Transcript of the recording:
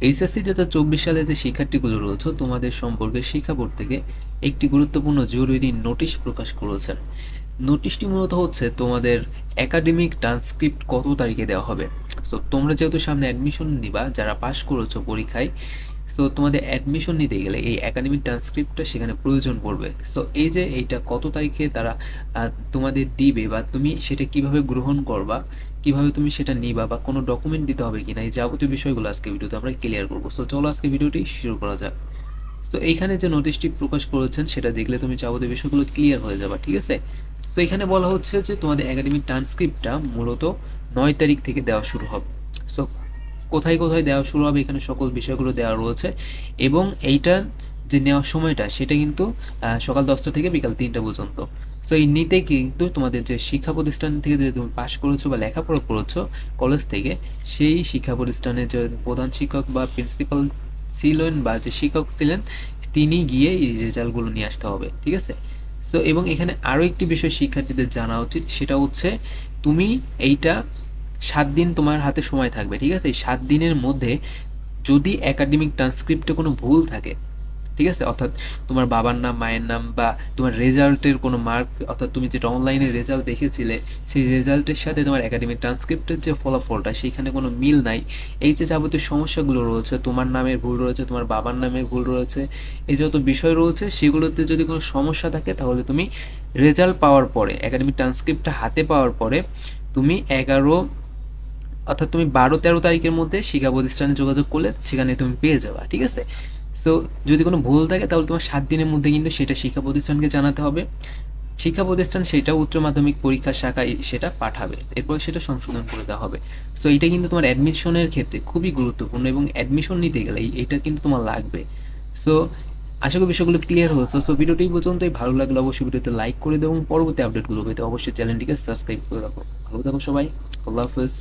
HSC 2024 সালে যে শিক্ষার্থীগুলো রয়েছে তোমাদের সম্পর্কে শিক্ষা বোর্ড থেকে একটি গুরুত্বপূর্ণ জরুরি নোটিশ প্রকাশ করেছেন। নোটিশটি মূলত হচ্ছে তোমাদের একাডেমিক ট্রান্সক্রিপ্ট কত তারিখে দেওয়া হবে। সো তোমরা যেহেতু সামনে অ্যাডমিশন নিবা, যারা পাশ করেছো পরীক্ষায়, সো তোমাদের অ্যাডমিশন নিতে গেলে এই একাডেমিক ট্রান্সক্রিপ্টটা সেখানে প্রয়োজন পড়বে। সো এই যে এইটা কত তারিখে তারা তোমাদের দিবে বা তুমি সেটা কিভাবে গ্রহণ করবা, কিভাবে তুমি সেটা নিবা বা কোনো ডকুমেন্ট দিতে হবে কিনা, এই যাবতীয় বিষয়গুলো আজকে ভিডিওতে আমরা ক্লিয়ার করবো। সো চলো আজকে ভিডিওটি শুরু করা যাক। তো এইখানে যে নোটিশটি প্রকাশ করেছেন সেটা দেখলে তুমি যাবতীয় বিষয়গুলো ক্লিয়ার হয়ে যাবে, ঠিক আছে। তো এখানে বলা হচ্ছে যে তোমাদের একাডেমিক ট্রান্সক্রিপ্টটা মূলত 9 তারিখ থেকে দেওয়া শুরু হবে। সো কোথায় কোথায় দেওয়া শুরু হবে এখানে সকল বিষয়গুলো দেওয়া রয়েছে, এবং এইটা যে নেওয়ার সময়টা সেটা কিন্তু সকাল 10টা থেকে বিকাল 3টা পর্যন্ত। সো এই নিতে কিন্তু তোমাদের যে শিক্ষা প্রতিষ্ঠান থেকে যে তুমি পাশ করেছো বা লেখাপড়া করেছো কলেজ থেকে, সেই শিক্ষা প্রতিষ্ঠানের যে প্রধান শিক্ষক বা প্রিন্সিপাল ছিলেন বা যে শিক্ষক ছিলেন, তিনি গিয়ে এই রেজাল্টগুলো নিয়ে আসতে হবে, ঠিক আছে। সো এবং এখানে আরো একটি বিষয় শিক্ষার্থীদের জানা উচিত, সেটা হচ্ছে তুমি এইটা 7 দিন তোমার হাতে সময় থাকবে, ঠিক আছে। এই 7 দিনের মধ্যে যদি একাডেমিক ট্রান্সক্রিপ্টে কোনো ভুল থাকে, ঠিক আছে, অর্থাৎ তোমার বাবার নাম, মায়ের নাম বা তোমার রেজাল্টের কোনো মার্ক, অর্থাৎ তুমি যেটা অনলাইনে রেজাল্ট দেখেছিলে সেই রেজাল্টের সাথে তোমার একাডেমিক ট্রান্সক্রিপ্টের যে ফলাফলটা সেইখানে কোনো মিল নাই, এই যে যাবতীয় সমস্যাগুলো রয়েছে, তোমার নামের ভুল রয়েছে, তোমার বাবার নামের ভুল রয়েছে, এই যত বিষয় রয়েছে সেগুলোতে যদি কোনো সমস্যা থাকে, তাহলে তুমি রেজাল্ট পাওয়ার পরে, একাডেমিক ট্রান্সক্রিপ্টটা হাতে পাওয়ার পরে তুমি 11 অর্থাৎ তুমি 12-13 তারিখের মধ্যে শিক্ষা প্রতিষ্ঠানে যোগাযোগ করলে সেখানে তুমি পেয়ে যাবা, ঠিক আছে। সো যদি কোনো ভুল থাকে তাহলে তোমার 7 দিনের মধ্যে কিন্তু সেটা শিক্ষা প্রতিষ্ঠানকে জানাতে হবে। শিক্ষা প্রতিষ্ঠান সেটা উচ্চ মাধ্যমিক পরীক্ষা শাখায় সেটা পাঠাবে, এরপর সেটা সংশোধন করে দেওয়া হবে। সো এটা কিন্তু তোমার অ্যাডমিশনের ক্ষেত্রে খুবই গুরুত্বপূর্ণ, এবং অ্যাডমিশন নিতে গেলে এটা কিন্তু তোমার লাগবে। সো আশা করি বিষয়গুলো ক্লিয়ার হয়েছে। সো ভিডিওটি এই পর্যন্তই। ভালো লাগলে অবশ্যই ভিডিওতে লাইক করে দেবো এবং পরবর্তী আপডেটগুলো পেতে অবশ্যই চ্যানেলটিকে সাবস্ক্রাইব করে রাখো। ভালো থাকো সবাই। আল্লাহ হাফেজ।